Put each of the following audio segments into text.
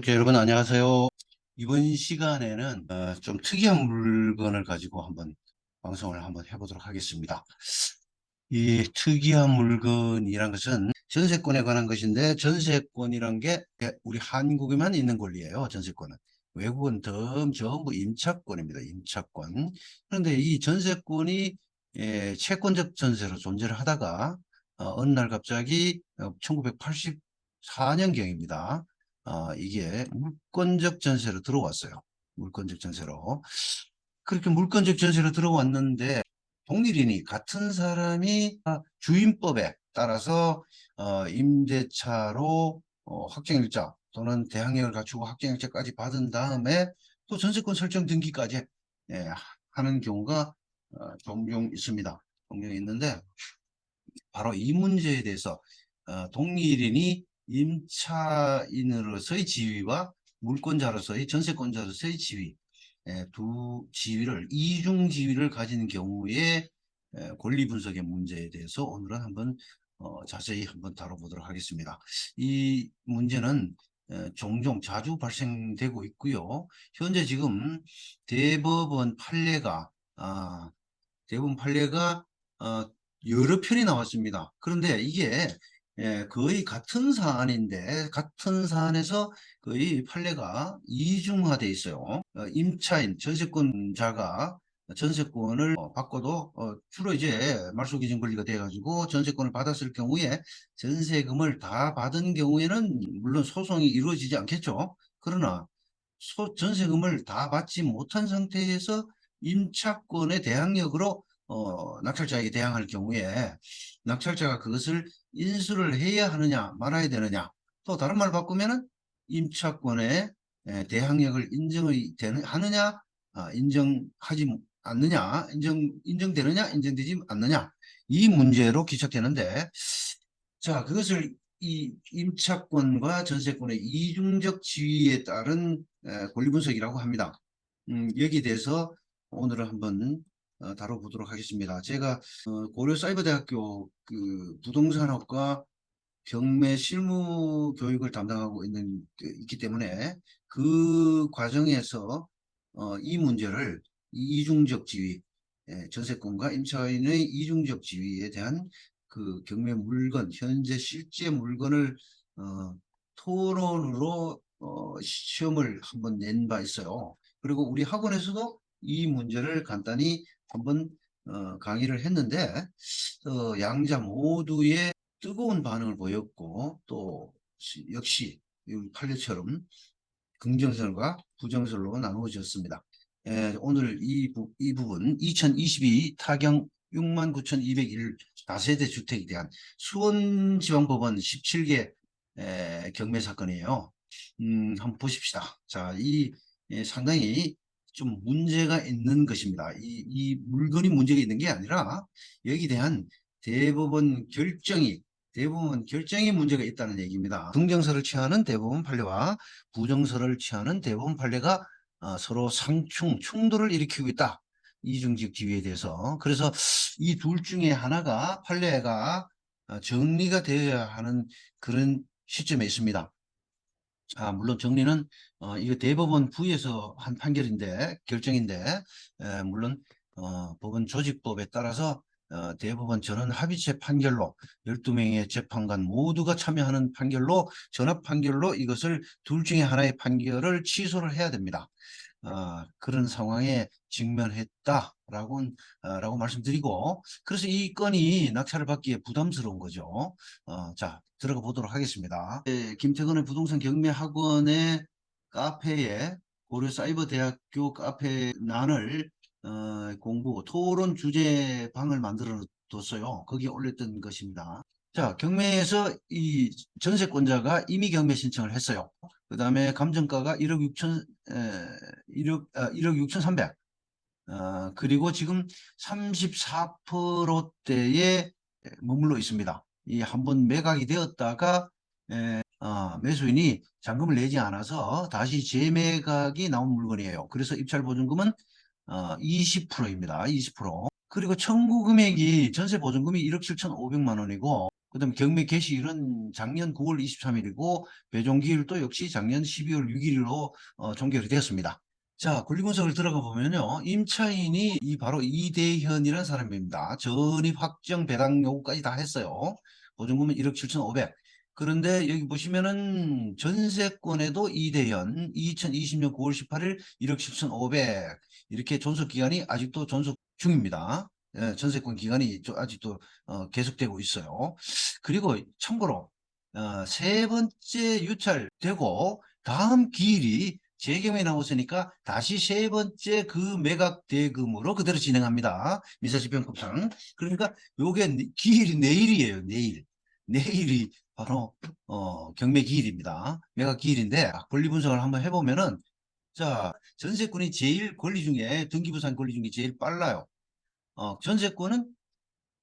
구독자 여러분 안녕하세요. 이번 시간에는 좀 특이한 물건을 가지고 한번 방송을 한번 해보도록 하겠습니다. 이 특이한 물건이란 것은 전세권에 관한 것인데, 전세권이란 게 우리 한국에만 있는 권리예요. 전세권은 외국은 전부 임차권입니다. 임차권. 그런데 이 전세권이 채권적 전세로 존재를 하다가 어느 날 갑자기 1984년경입니다. 이게 물권적 전세로 들어왔어요. 물권적 전세로. 그렇게 물권적 전세로 들어왔는데, 동일인이 같은 사람이 주임법에 따라서 임대차로 확정일자 또는 대항력을 갖추고 확정일자까지 받은 다음에 또 전세권 설정 등기까지 예, 하는 경우가 종종 있습니다. 종종 있는데, 바로 이 문제에 대해서 동일인이 임차인으로서의 지위와 물권자로서의 전세권자로서의 지위, 두 지위를 이중 지위를 가진 경우에 권리 분석의 문제에 대해서 오늘은 한번 자세히 한번 다뤄보도록 하겠습니다. 이 문제는 종종 자주 발생되고 있고요. 현재 지금 대법원 판례가 대법원 판례가 여러 편이 나왔습니다. 그런데 이게 거의 같은 사안인데, 같은 사안에서 거의 판례가 이중화돼 있어요. 임차인, 전세권자가 전세권을 받고도 주로 이제 말소기준 권리가 돼가지고 전세권을 받았을 경우에 전세금을 다 받은 경우에는 물론 소송이 이루어지지 않겠죠. 그러나 전세금을 다 받지 못한 상태에서 임차권의 대항력으로 낙찰자에게 대항할 경우에 낙찰자가 그것을 인수를 해야 하느냐 말아야 되느냐, 또 다른 말 바꾸면은 임차권의 대항력을 하느냐, 인정하지 않느냐, 인정되느냐 인정되지 않느냐, 이 문제로 기착되는데, 자, 그것을 이 임차권과 전세권의 이중적 지위에 따른 권리 분석이라고 합니다. 여기에 대해서 오늘은 한번 다뤄보도록 하겠습니다. 제가 고려사이버대학교 그 부동산학과 경매 실무 교육을 담당하고 있기 때문에 그 과정에서 이 문제를 이중적 지위, 전세권과 임차인의 이중적 지위에 대한 그 경매 물건, 현재 실제 물건을 토론으로 시험을 한번 낸 바 있어요. 그리고 우리 학원에서도 이 문제를 간단히 한번 강의를 했는데, 양자 모두의 뜨거운 반응을 보였고, 또 역시 이 판례처럼 긍정설과 부정설로 나누어졌습니다. 오늘 이 부분 2022 타경 69,201 다세대 주택에 대한 수원지방법원 17개 경매 사건이에요. 한번 보십시다. 자, 상당히 좀 문제가 있는 것입니다. 이 물건이 문제가 있는 게 아니라 여기에 대한 대법원 결정이 문제가 있다는 얘기입니다. 긍정설을 취하는 대법원 판례와 부정설을 취하는 대법원 판례가 서로 충돌을 일으키고 있다. 이중적 지위에 대해서. 그래서 이 둘 중에 하나가 판례가 정리가 되어야 하는 그런 시점에 있습니다. 물론 정리는 이거 대법원 부에서 한 판결인데, 결정인데, 물론 법원 조직법에 따라서 대법원 전원 합의체 판결로 12명의 재판관 모두가 참여하는 판결로, 전합 판결로 이것을 둘 중에 하나의 판결을 취소를 해야 됩니다. 그런 상황에 직면했다라고 라고 말씀드리고, 그래서 이 건이 낙찰을 받기에 부담스러운 거죠. 자, 들어가 보도록 하겠습니다. 김태건의 부동산 경매학원의 카페에 고려사이버대학교 카페란을 공부 토론 주제방을 만들어 뒀어요. 거기에 올렸던 것입니다. 자, 경매에서 이 전세권자가 임의 경매 신청을 했어요. 그 다음에 감정가가 1억 6천, 1억 6,300. 그리고 지금 34%대에 머물러 있습니다. 이 한번 매각이 되었다가 매수인이 잔금을 내지 않아서 다시 재매각이 나온 물건이에요. 그래서 입찰 보증금은 20%입니다. 20%. 그리고 청구 금액이 전세 보증금이 1억 7,500만 원이고 그다음에 경매 개시일은 작년 9월 23일이고 배종기일도 역시 작년 12월 6일로 종결이 되었습니다. 자, 권리분석을 들어가 보면요. 임차인이 바로 이대현이라는 사람입니다. 전입 확정 배당 요구까지 다 했어요. 보증금은 1억 7,500. 그런데 여기 보시면은 전세권에도 이대현 2020년 9월 18일 1억 7,500 이렇게 존속 기간이 아직도 존속 중입니다. 예, 전세권 기간이 아직도 계속되고 있어요. 그리고 참고로 세 번째 유찰되고 다음 기일이 재경에 나왔으니까 다시 세 번째 그 매각 대금으로 그대로 진행합니다. 미사지변법상. 그러니까 요게 기일이 내일이에요. 내일이 바로 경매 기일입니다. 매각 기일인데 권리 분석을 한번 해보면은 자, 전세권이 제일 권리 중에 등기부상 권리 중에 제일 빨라요. 전세권은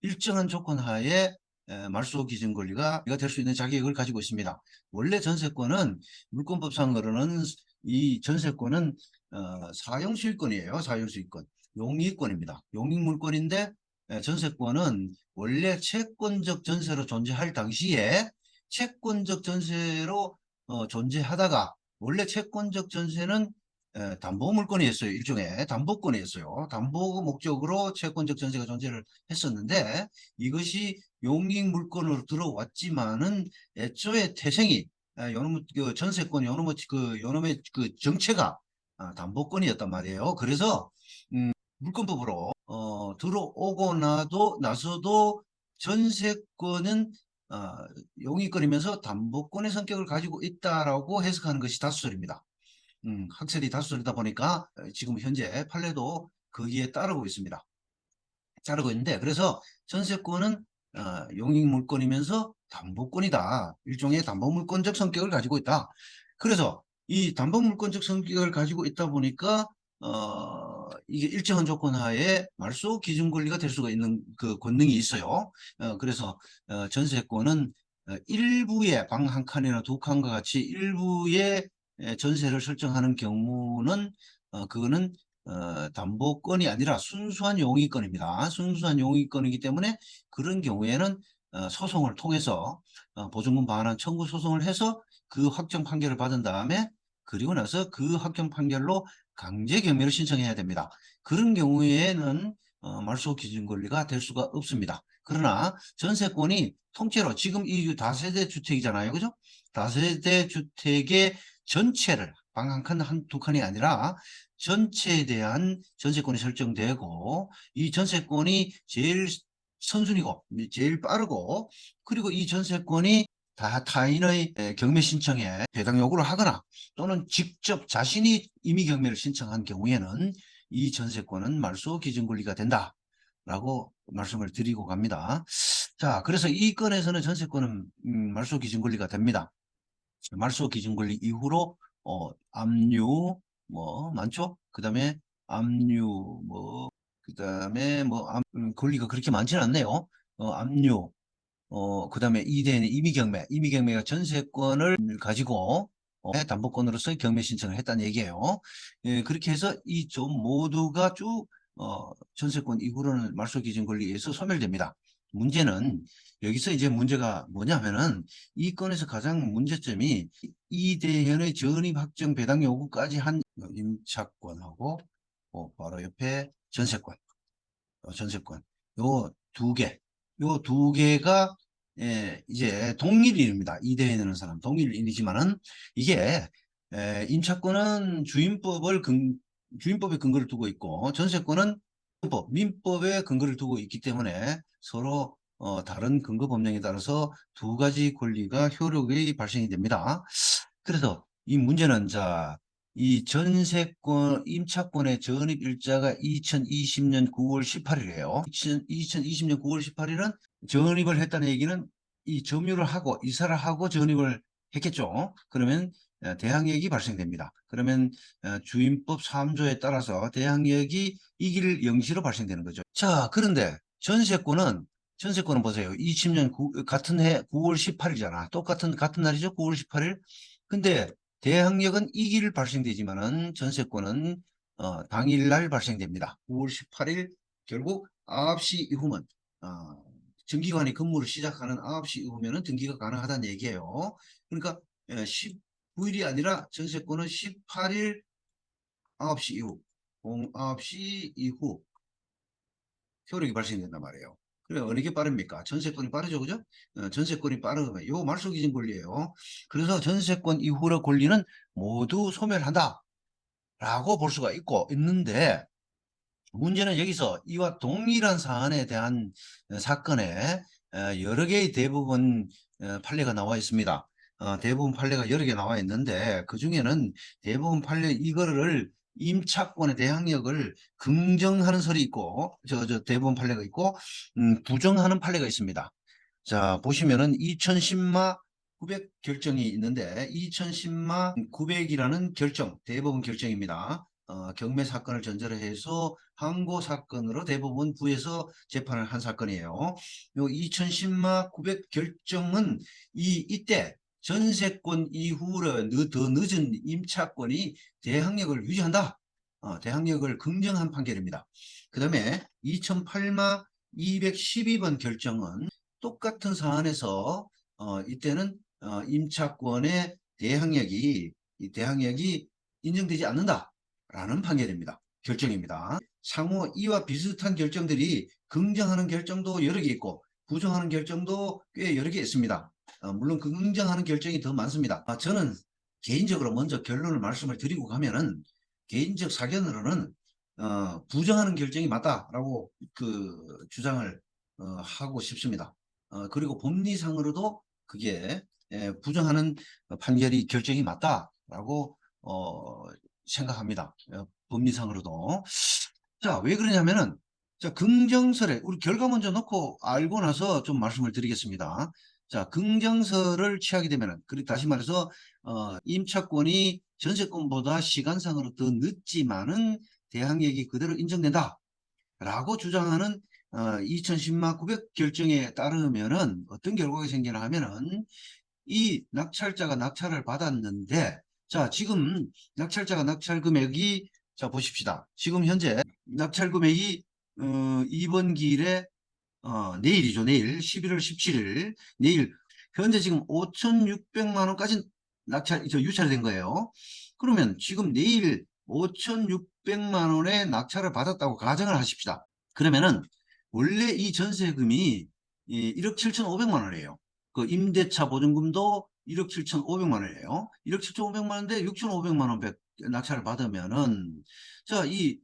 일정한 조건 하에 말소 기준 권리가 될 수 있는 자격을 가지고 있습니다. 원래 전세권은 물권법상으로는 이 전세권은 사용수익권이에요. 사용수익권. 용익권입니다. 용익물권인데 전세권은 원래 채권적 전세로 존재할 당시에 채권적 전세로 존재하다가 원래 채권적 전세는 담보물권이었어요. 일종의 담보권이었어요. 담보 목적으로 채권적 전세가 존재를 했었는데 이것이 용익물권으로 들어왔지만은 애초에 태생이 요놈 그 전세권 요놈의 그 정체가 담보권이었단 말이에요. 그래서 물권법으로 들어오고 나서도 전세권은 용익권이면서 담보권의 성격을 가지고 있다라고 해석하는 것이 다수설입니다. 학설이 다수설이다 보니까 지금 현재 판례도 거기에 따르고 있습니다. 자르고 있는데 그래서 전세권은 용익물권이면서 담보권이다. 일종의 담보물권적 성격을 가지고 있다. 그래서 이 담보물권적 성격을 가지고 있다 보니까 이게 일정한 조건 하에 말소 기준 권리가 될 수가 있는 그 권능이 있어요. 그래서 전세권은 일부의 방 한 칸이나 두 칸과 같이 일부의 전세를 설정하는 경우는 그거는 담보권이 아니라 순수한 용익권입니다. 순수한 용익권이기 때문에 그런 경우에는 소송을 통해서 보증금 반환 청구 소송을 해서 그 확정 판결을 받은 다음에 그리고 나서 그 확정 판결로 강제 경매를 신청해야 됩니다. 그런 경우에는 말소 기준 권리가 될 수가 없습니다. 그러나 전세권이 통째로 지금 이 다세대 주택이잖아요. 그죠? 다세대 주택의 전체를 방 한 칸, 두 칸이 아니라 전체에 대한 전세권이 설정되고 이 전세권이 제일 선순위고 제일 빠르고 그리고 이 전세권이 다 타인의 경매 신청에 배당 요구를 하거나 또는 직접 자신이 임의 경매를 신청한 경우에는 이 전세권은 말소 기준 권리가 된다라고 말씀을 드리고 갑니다. 자, 그래서 이 건에서는 전세권은 말소 기준 권리가 됩니다. 말소 기준 권리 이후로 압류 뭐 많죠? 그다음에 압류 뭐 그다음에 뭐 권리가 그렇게 많지는 않네요. 압류 그다음에 이대는 임의경매가 전세권을 가지고 담보권으로서 경매 신청을 했다는 얘기예요. 예, 그렇게 해서 이 점 모두가 쭉 전세권 이후로는 말소 기준 권리에 의해서 소멸됩니다. 문제는 여기서 이제 문제가 뭐냐면은 이 건에서 가장 문제점이 이대현의 전입 확정 배당 요구까지 한 임차권하고 바로 옆에 전세권 요 두 개가 이제 동일인입니다. 이대현이라는 사람 동일인이지만은 이게 임차권은 주임법에 근거를 두고 있고 전세권은 민법에 근거를 두고 있기 때문에 서로 다른 근거 법령에 따라서 두 가지 권리가 효력이 발생이 됩니다. 그래서 이 문제는 이 전세권 임차권의 전입 일자가 2020년 9월 18일이에요. 2020년 9월 18일은 전입을 했다는 얘기는 이 점유를 하고 이사를 하고 전입을 했겠죠. 그러면 대항력이 발생됩니다. 그러면 주임법 3조에 따라서 대항력이 이길 영시로 발생되는 거죠. 자, 그런데 전세권은 보세요. 20년 같은 해 9월 18일이잖아. 같은 날이죠. 9월 18일. 근데 대항력은 이 길 발생되지만은 전세권은 당일날 발생됩니다. 9월 18일 결국 9시 이후면 정기관이 근무를 시작하는 9시 이후면은 등기가 가능하다는 얘기예요. 그러니까 19일이 아니라 전세권은 18일 9시 이후, 9시 이후 효력이 발생된단 말이에요. 그래 어느 게 빠릅니까? 전세권이 빠르죠, 그죠? 전세권이 빠르면 요 말소기준 권리예요. 그래서 전세권 이후의 권리는 모두 소멸한다. 라고 볼 수가 있는데 문제는 여기서 이와 동일한 사안에 대한 사건에 여러 개의 대부분 판례가 나와 있습니다. 대부분 판례가 여러 개 나와 있는데 그 중에는 대부분 판례 이거를 임차권의 대항력을 긍정하는 설이 있고 저 대부분 판례가 있고 부정하는 판례가 있습니다. 자 보시면은 2010마 900 결정이 있는데 2010마 900이라는 결정 대법원 결정입니다. 경매 사건을 전제로 해서 항고 사건으로 대법원 부에서 재판을 한 사건이에요. 요 2010마 900 결정은 이때 전세권 이후로 더 늦은 임차권이 대항력을 유지한다. 대항력을 긍정한 판결입니다. 그 다음에 2008마 212번 결정은 똑같은 사안에서 이때는 임차권의 대항력이 인정되지 않는다라는 판결입니다. 결정입니다. 상호 이와 비슷한 결정들이 긍정하는 결정도 여러 개 있고 부정하는 결정도 꽤 여러 개 있습니다. 물론 긍정하는 결정이 더 많습니다. 저는 개인적으로 먼저 결론을 말씀을 드리고 가면은 개인적 사견으로는 부정하는 결정이 맞다라고 주장을 하고 싶습니다. 그리고 법리상으로도 그게 부정하는 판결이 결정이 맞다라고 생각합니다. 법리상으로도. 자, 왜 그러냐면은 자, 긍정설에 우리 결과 먼저 놓고 알고 나서 좀 말씀을 드리겠습니다. 자, 긍정설을 취하게 되면은 다시 말해서 임차권이 전세권보다 시간상으로 더 늦지만은 대항력이 그대로 인정된다. 라고 주장하는 2010마 900 결정에 따르면은 어떤 결과가 생기나 하면은 이 낙찰자가 낙찰을 받았는데 자 지금 낙찰자가 낙찰 금액이 자 보십시다. 지금 현재 낙찰 금액이 이번 기일에 내일이죠. 내일 11월 17일 내일 현재 지금 5,600만 원까지 유찰이 된 거예요. 그러면 지금 내일 5,600만 원의 낙찰을 받았다고 가정을 하십시다. 그러면은 원래 이 전세금이 1억 7,500만 원이에요. 그 임대차 보증금도 1억 7,500만 원이에요. 1억 7,500만 원인데 6,500만 원 낙찰을 받으면은 자, 이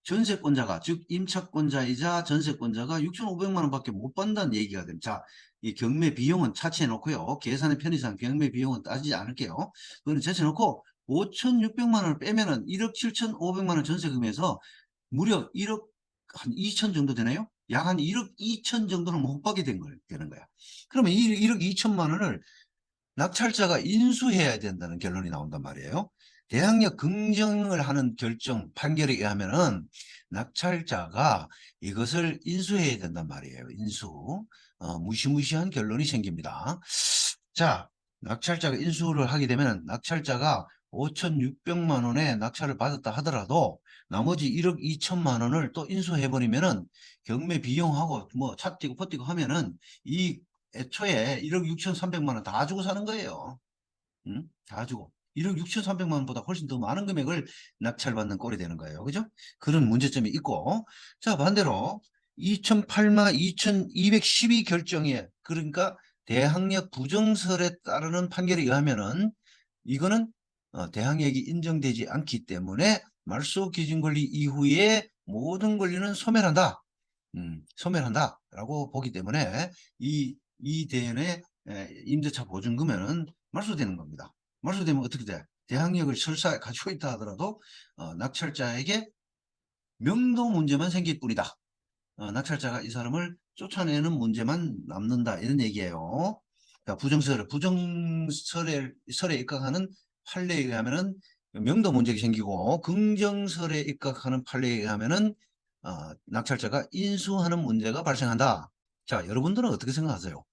전세권자가 즉 임차권자이자 전세권자가 6,500만 원밖에 못 받는다는 얘기가 됩니다. 자, 이 경매 비용은 차치해 놓고요. 계산의 편의상 경매 비용은 따지지 않을게요. 그거는 제쳐 놓고 5,600만 원을 빼면은 1억 7,500만 원 전세금에서 무려 1억 한 2천 정도 되나요? 약 한 1억 2천 정도는 못 받게 되는 거야. 그러면 1억 2천만 원을 낙찰자가 인수해야 된다는 결론이 나온단 말이에요. 대항력 긍정을 하는 판결에 의하면은 낙찰자가 이것을 인수해야 된단 말이에요. 인수. 무시무시한 결론이 생깁니다. 자, 낙찰자가 인수를 하게 되면 낙찰자가 5,600만 원의 낙찰을 받았다 하더라도 나머지 1억 2천만 원을 또 인수해버리면은 경매 비용하고 뭐 차 띄고 퍼띄고 하면은 이 애초에 1억 6,300만 원 다 주고 사는 거예요. 응? 다 주고. 1억 6,300만 원보다 훨씬 더 많은 금액을 낙찰받는 꼴이 되는 거예요. 그죠? 그런 문제점이 있고. 자, 반대로 2008마 2212 결정에 그러니까 대항력 부정설에 따르는 판결에 의하면은 이거는 대항력이 인정되지 않기 때문에 말소 기준 권리 이후에 모든 권리는 소멸한다. 소멸한다라고 보기 때문에 이 대연의 임대차 보증금에는 말소되는 겁니다. 말소되면 어떻게 돼? 대항력을 설사 가지고 있다 하더라도 낙찰자에게 명도 문제만 생길 뿐이다. 낙찰자가 이 사람을 쫓아내는 문제만 남는다 이런 얘기예요. 그러니까 부정설에 입각하는 판례에 의하면은 명도 문제가 생기고 긍정설에 입각하는 판례에 의하면은 낙찰자가 인수하는 문제가 발생한다. 자, 여러분들은 어떻게 생각하세요?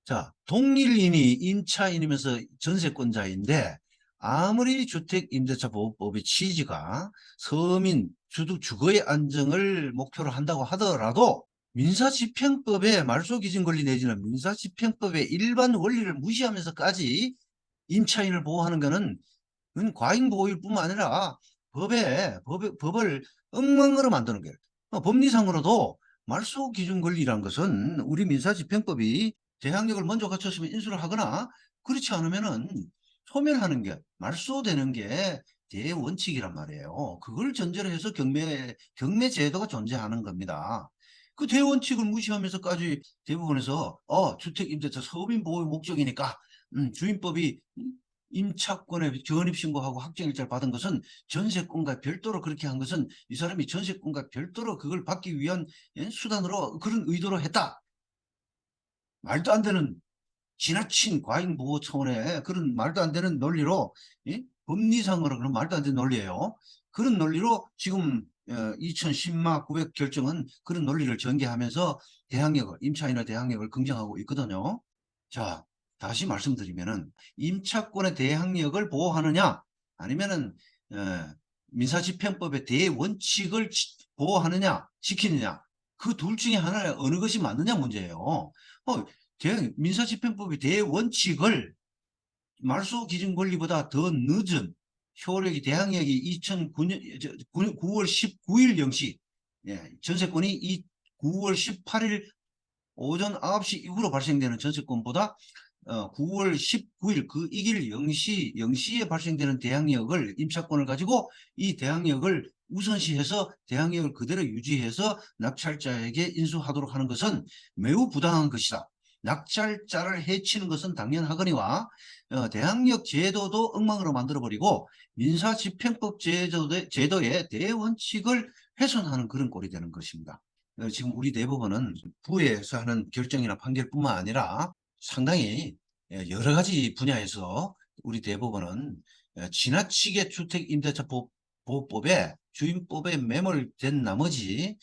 자, 동일인이 임차인이면서 전세권자인데 아무리 주택임대차보호법의 취지가 서민 주거의 안정을 목표로 한다고 하더라도 민사집행법의 말소기준 권리 내지는 민사집행법의 일반 원리를 무시하면서까지 임차인을 보호하는 것은 과잉보호일 뿐만 아니라 법을 엉망으로 만드는 거예요. 법리상으로도 말소기준 권리란 것은 우리 민사집행법이 제한력을 먼저 갖췄으면 인수를 하거나 그렇지 않으면은 소멸하는 게, 말소되는 게 대원칙이란 말이에요. 그걸 전제로 해서 경매 제도가 존재하는 겁니다. 그 대원칙을 무시하면서까지 대부분에서 주택임대차 서민 보호 목적이니까 주임법이 임차권에 전입신고하고 확정일자를 받은 것은 전세권과 별도로 그렇게 한 것은 이 사람이 전세권과 별도로 그걸 받기 위한 수단으로 그런 의도로 했다. 말도 안 되는 지나친 과잉보호 차원의 그런 말도 안 되는 논리로, 법리상으로 그런 말도 안 되는 논리예요. 그런 논리로 지금 2010마 900 결정은 그런 논리를 전개하면서 임차인의 대항력을 긍정하고 있거든요. 자, 다시 말씀드리면은 임차권의 대항력을 보호하느냐 아니면은 민사집행법의 대원칙을 보호하느냐 지키느냐, 그 둘 중에 하나에 어느 것이 맞느냐 문제예요. 민사집행법의 대원칙을 말소 기준 권리보다 더 늦은 효력이 대항력이 2009년 9월 19일 0시, 전세권이 9월 18일 오전 9시 이후로 발생되는 전세권보다 9월 19일 그 이길 0시에 발생되는 대항력을, 임차권을 가지고 이 대항력을 우선시해서 대항력을 그대로 유지해서 낙찰자에게 인수하도록 하는 것은 매우 부당한 것이다. 낙찰자를 해치는 것은 당연하거니와 대항력 제도도 엉망으로 만들어버리고 민사집행법 제도의 대원칙을 훼손하는 그런 꼴이 되는 것입니다. 지금 우리 대법원은 부에서 하는 결정이나 판결뿐만 아니라 상당히 여러 가지 분야에서 우리 대법원은 지나치게 주택임대차보호법에 주임법에 매몰된 나머지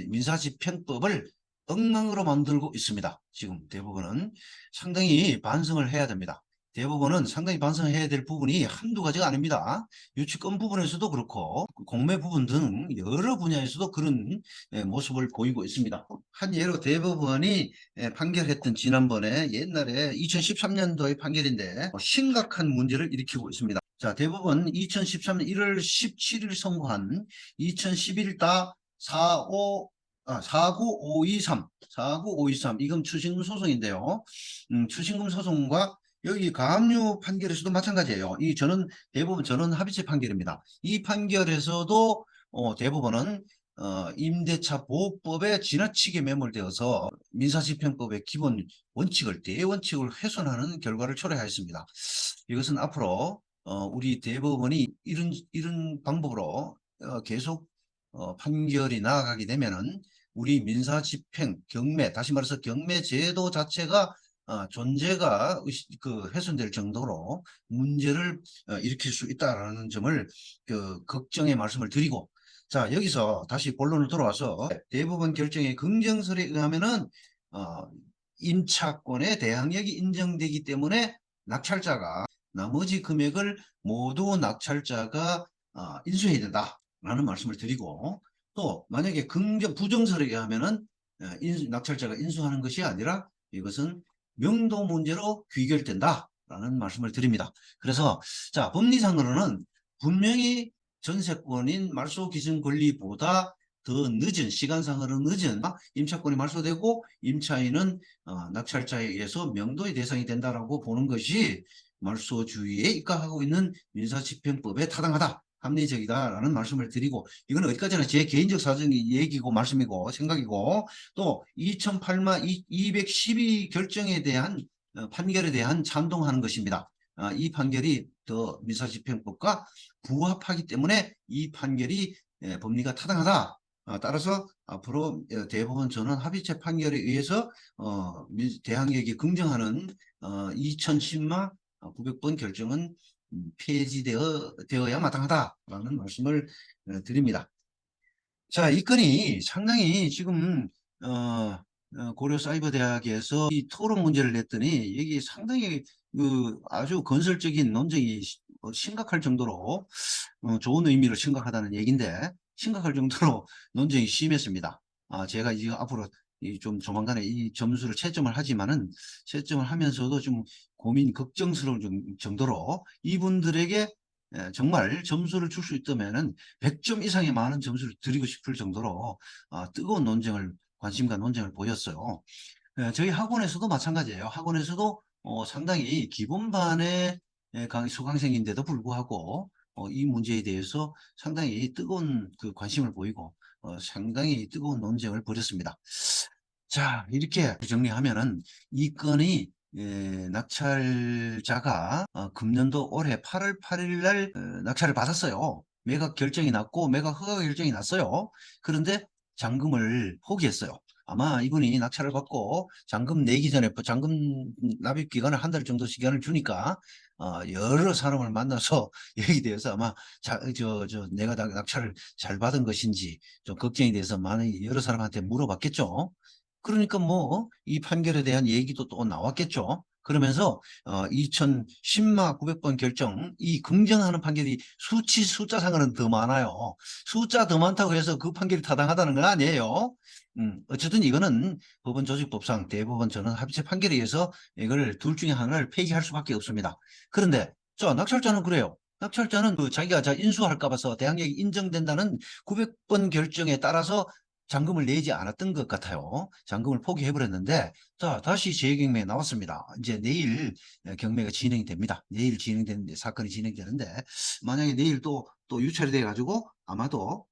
민사집행법을 엉망으로 만들고 있습니다. 지금 대법원은 상당히 반성을 해야 됩니다. 대법원은 상당히 반성해야 될 부분이 한두 가지가 아닙니다. 유치권 부분에서도 그렇고 공매 부분 등 여러 분야에서도 그런 모습을 보이고 있습니다. 한 예로 대법원이 판결했던 지난번에 옛날에 2013년도의 판결인데 심각한 문제를 일으키고 있습니다. 자, 대법원 2013년 1월 17일 선고한 49523 이건 추징금 소송인데요. 추징금 소송과 여기 가압류 판결에서도 마찬가지예요. 대법원 전원 합의체 판결입니다. 이 판결에서도 대법원은 임대차 보호법에 지나치게 매몰되어서 민사집행법의 기본 원칙을, 대원칙을 훼손하는 결과를 초래하였습니다. 이것은 앞으로 우리 대법원이 이런 방법으로 계속 판결이 나아가게 되면은 우리 민사집행, 다시 말해서 경매 제도 자체가 존재가 훼손될 정도로 문제를 일으킬 수 있다는 점을 걱정의 말씀을 드리고, 자, 여기서 다시 본론으로 돌아와서 대법원 결정의 긍정설에 의하면은 임차권의 대항력이 인정되기 때문에 낙찰자가 나머지 금액을 모두 낙찰자가 인수해야 된다라는 말씀을 드리고, 또 만약에 부정설에 의하면은 낙찰자가 인수하는 것이 아니라 이것은 명도 문제로 귀결된다라는 말씀을 드립니다. 그래서 자, 법리상으로는 분명히 전세권인 말소기준 권리보다 더 늦은, 시간상으로 늦은 임차권이 말소되고 임차인은 낙찰자에 의해서 명도의 대상이 된다라고 보는 것이 말소주의에 입각하고 있는 민사집행법에 타당하다, 합리적이다라는 말씀을 드리고, 이건 어디까지나 제 개인적 사정이 얘기고 말씀이고 생각이고, 또 2008마 212 결정에 대한 판결에 대한 찬동하는 것입니다. 이 판결이 더 민사집행법과 부합하기 때문에 이 판결이 법리가 타당하다. 따라서 앞으로 대법원 전원 합의체 판결에 의해서 대항력이 긍정하는 2010마 900번 결정은 폐지되어야 마땅하다라는 말씀을 드립니다. 자, 이 건이 상당히 지금 고려사이버대학에서 이 토론 문제를 냈더니 여기 상당히 아주 건설적인 논쟁이 심각할 정도로 좋은 의미로 심각하다는 얘기인데, 심각할 정도로 논쟁이 심했습니다. 제가 이제 앞으로 좀 조만간에 이 점수를 채점을 하지만은 채점을 하면서도 좀 걱정스러운 정도로 이분들에게 정말 점수를 줄 수 있다면은 100점 이상의 많은 점수를 드리고 싶을 정도로 뜨거운 관심과 논쟁을 보였어요. 저희 학원에서도 마찬가지예요. 학원에서도 상당히 기본반의 수강생인데도 불구하고 이 문제에 대해서 상당히 뜨거운 관심을 보이고 상당히 뜨거운 논쟁을 벌였습니다. 자, 이렇게 정리하면은 이 건이 낙찰자가 금년도 올해 8월 8일 날 낙찰을 받았어요. 매각 결정이 났고 매각 허가 결정이 났어요. 그런데 잔금을 포기했어요. 아마 이분이 낙찰을 받고 잔금 내기 전에 잔금 납입 기간을 한 달 정도 시간을 주니까 여러 사람을 만나서 여기 대해서 아마 내가 낙찰을 잘 받은 것인지 좀 걱정이 돼서 많이 여러 사람한테 물어봤겠죠. 그러니까 뭐 이 판결에 대한 얘기도 또 나왔겠죠. 그러면서 2010마 900번 결정 이 긍정하는 판결이 숫자상으로는 더 많아요. 숫자 더 많다고 해서 그 판결이 타당하다는 건 아니에요. 어쨌든 이거는 법원 조직법상 대법원 전원 합의체 판결에 의해서 이걸 둘 중에 하나를 폐기할 수밖에 없습니다. 그런데 낙찰자는 그래요. 낙찰자는 자기가 인수할까 봐서 대항력이 인정된다는 900번 결정에 따라서 잔금을 내지 않았던 것 같아요. 잔금을 포기해버렸는데, 자, 다시 재경매에 나왔습니다. 이제 내일 경매가 진행이 됩니다. 내일 진행되는데, 사건이 진행되는데, 만약에 내일 또 유찰이 돼가지고, 아마도,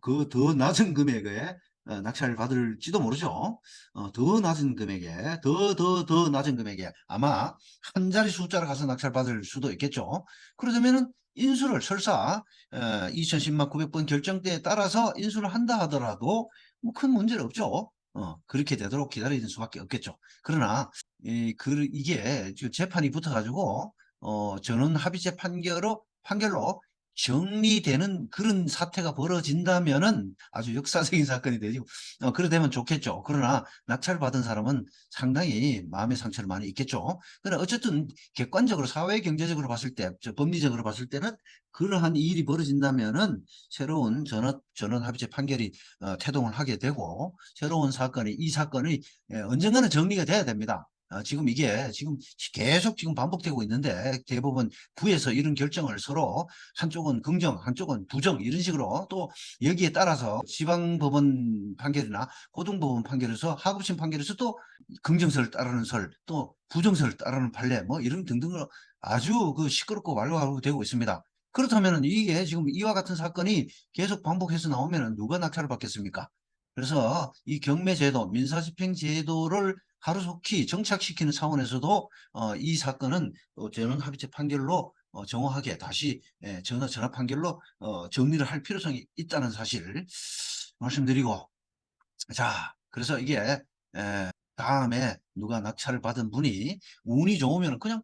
그 더 낮은 금액에 낙찰을 받을지도 모르죠. 더 낮은 금액에, 더 낮은 금액에, 아마 한 자리 숫자를 가서 낙찰 받을 수도 있겠죠. 그러자면은, 인수를 설사 2010만 900번 결정대에 따라서 인수를 한다 하더라도 뭐 큰 문제는 없죠. 그렇게 되도록 기다리는 수밖에 없겠죠. 그러나 이게 지금 재판이 붙어가지고 전원 합의체 판결로 정리되는 그런 사태가 벌어진다면은 아주 역사적인 사건이 되죠. 그래 되면 좋겠죠. 그러나 낙찰받은 사람은 상당히 마음의 상처를 많이 입겠죠. 그러나 어쨌든 객관적으로 사회 경제적으로 봤을 때, 법리적으로 봤을 때는 그러한 일이 벌어진다면은 새로운 전원 합의체 판결이 태동을 하게 되고 새로운 이 사건이 언젠가는 정리가 돼야 됩니다. 지금 이게 계속 반복되고 있는데 대법원 부에서 이런 결정을 서로 한쪽은 긍정, 한쪽은 부정 이런 식으로 또 여기에 따라서 지방법원 판결이나 고등법원 판결에서 하급심 판결에서 또 긍정설을 따르는 또 부정설을 따르는 판례 뭐 이런 등등으로 아주 시끄럽고 말로하고 되고 있습니다. 그렇다면 이게 지금 이와 같은 사건이 계속 반복해서 나오면 누가 낙찰을 받겠습니까? 그래서 이 경매제도, 민사집행제도를 하루속히 정착시키는 차원에서도 이 사건은 전원 합의체 판결로 정확하게 다시 전화 판결로 정리를 할 필요성이 있다는 사실 말씀드리고 자 그래서 이게 다음에 누가 낙찰을 받은 분이 운이 좋으면 그냥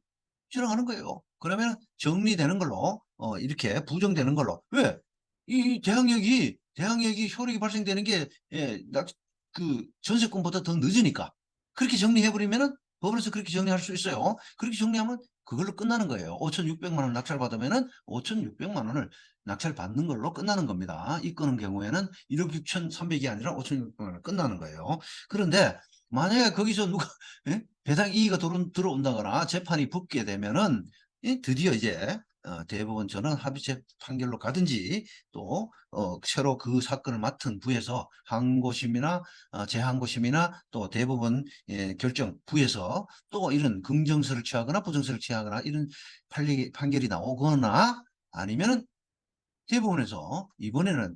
지나가는 거예요. 그러면 정리되는 걸로 이렇게 부정되는 걸로 왜? 이 대항력이 효력이 발생되는 게 전세권보다 더 늦으니까 그렇게 정리해버리면은 법원에서 그렇게 정리할 수 있어요. 그렇게 정리하면 그걸로 끝나는 거예요. 5,600만 원 낙찰 받으면은 5,600만 원을 낙찰 받는 걸로 끝나는 겁니다. 이 건의 경우에는 1억 6,300이 아니라 5,600만 원 끝나는 거예요. 그런데 만약에 거기서 누가 배당 이의가 들어온다거나 재판이 붙게 되면은 드디어 이제 대법원 전원 합의체 판결로 가든지 또 새로 그 사건을 맡은 부에서 항고심이나 재항고심이나 또 대법원 결정 부에서 또 이런 긍정서를 취하거나 부정서를 취하거나 이런 판결이 나오거나 아니면은 대법원에서 이번에는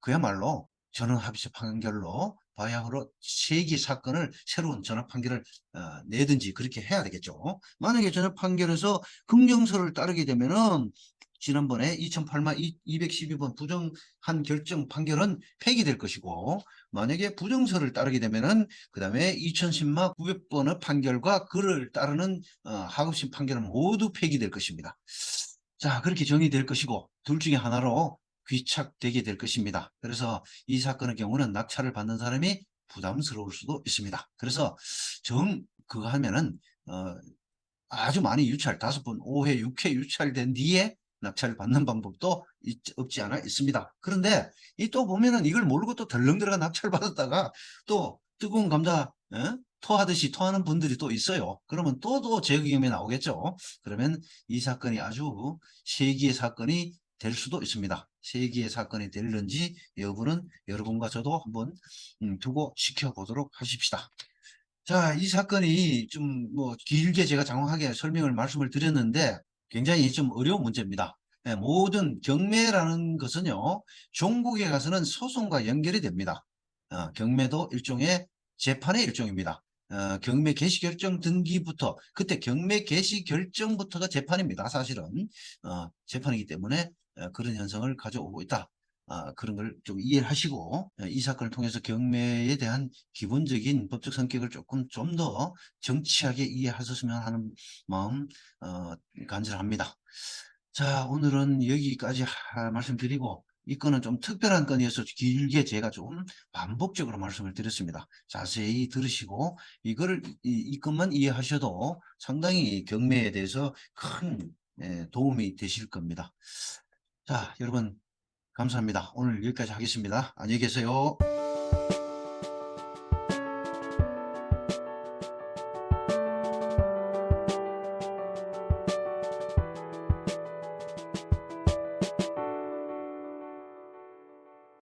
그야말로 전원합의체 판결로 바야흐로 세기 사건을 새로운 전원 판결을 내든지 그렇게 해야 되겠죠. 만약에 전원 판결에서 긍정서를 따르게 되면은 지난번에 2008만 212번 부정한 결정 판결은 폐기될 것이고 만약에 부정서를 따르게 되면은 그 다음에 2010만 900번의 판결과 그를 따르는 하급심 판결은 모두 폐기될 것입니다. 자, 그렇게 정리될 것이고 둘 중에 하나로 귀착되게 될 것입니다. 그래서 이 사건의 경우는 낙찰을 받는 사람이 부담스러울 수도 있습니다. 그래서 그거 하면은 아주 많이 5회, 6회 유찰된 뒤에 낙찰을 받는 방법도 없지 않아 있습니다. 그런데 이 또 보면은 이걸 모르고 또 덜렁 들어가 낙찰 받았다가 또 뜨거운 감자 토하듯이 토하는 분들이 또 있어요. 그러면 또 재경험이 나오겠죠. 그러면 이 사건이 아주 세기의 사건이 될 수도 있습니다. 세기의 사건이 될는지 여부는 여러분과 저도 한번 두고 지켜보도록 하십시다. 자, 이 사건이 좀 뭐 길게 제가 장황하게 말씀을 드렸는데 굉장히 좀 어려운 문제입니다. 예, 모든 경매라는 것은요, 종국에 가서는 소송과 연결이 됩니다. 경매도 일종의 재판의 일종입니다. 경매 개시 결정 등기부터 그때 경매 개시 결정부터가 재판입니다. 사실은 재판이기 때문에 그런 현상을 가져오고 있다. 그런 걸 좀 이해하시고 이 사건을 통해서 경매에 대한 기본적인 법적 성격을 좀 더 정치하게 이해하셨으면 하는 마음 간절합니다. 자, 오늘은 여기까지 말씀드리고 이 건은 좀 특별한 건이어서 길게 제가 좀 반복적으로 말씀을 드렸습니다. 자세히 들으시고 이 건만 이해하셔도 상당히 경매에 대해서 큰 도움이 되실 겁니다. 자, 여러분 감사합니다. 오늘 여기까지 하겠습니다. 안녕히 계세요.